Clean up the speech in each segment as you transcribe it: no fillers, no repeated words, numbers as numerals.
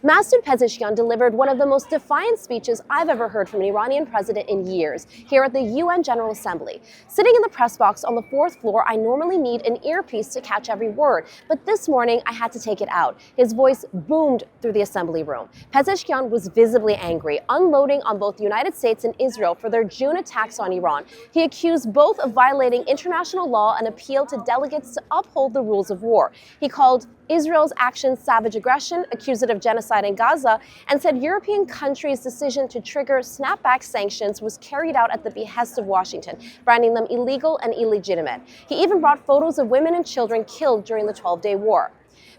Masoud Pezeshkian delivered one of the most defiant speeches I've ever heard from an Iranian president in years here at the UN General Assembly. Sitting in the press box on the fourth floor, I normally need an earpiece to catch every word, but this morning I had to take it out. His voice boomed through the assembly room. Pezeshkian was visibly angry, unloading on both the United States and Israel for their June attacks on Iran. He accused both of violating international law and appealed to delegates to uphold the rules of war. He called Israel's actions savage aggression, accused it of genocide in Gaza, and said European countries' decision to trigger snapback sanctions was carried out at the behest of Washington, branding them illegal and illegitimate. He even brought photos of women and children killed during the 12-day war.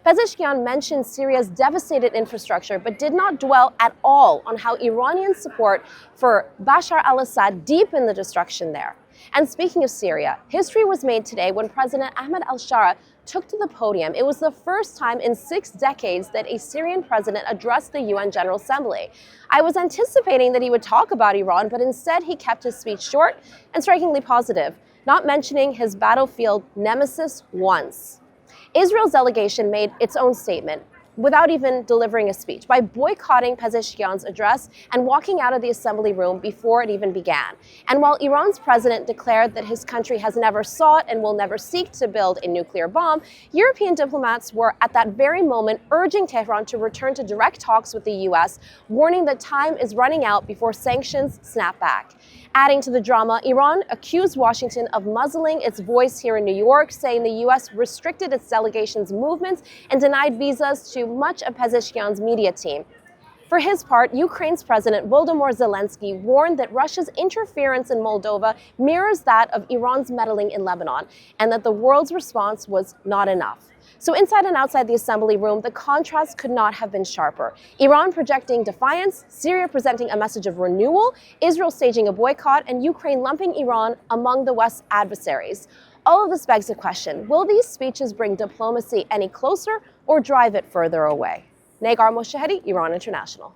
Pezeshkian mentioned Syria's devastated infrastructure, but did not dwell at all on how Iranian support for Bashar al-Assad deepened the destruction there. And speaking of Syria, history was made today when President Ahmed al-Shara took to the podium. It was the first time in 6 decades that a Syrian president addressed the UN General Assembly. I was anticipating that he would talk about Iran, but instead he kept his speech short and strikingly positive, not mentioning his battlefield nemesis once. Israel's delegation made its own statement without even delivering a speech by boycotting Pezeshkian's address and walking out of the assembly room before it even began. And while Iran's president declared that his country has never sought and will never seek to build a nuclear bomb, European diplomats were at that very moment urging Tehran to return to direct talks with the US, warning that time is running out before sanctions snap back. Adding to the drama, Iran accused Washington of muzzling its voice here in New York, saying the US restricted its delegation's movements and denied visas to much of Pezeshkian's media team. For his part, Ukraine's President Volodymyr Zelensky warned that Russia's interference in Moldova mirrors that of Iran's meddling in Lebanon, and that the world's response was not enough. So inside and outside the assembly room, the contrast could not have been sharper. Iran projecting defiance, Syria presenting a message of renewal, Israel staging a boycott, and Ukraine lumping Iran among the West's adversaries. All of this begs the question, will these speeches bring diplomacy any closer or drive it further away? Negar Mojtahedi, Iran International.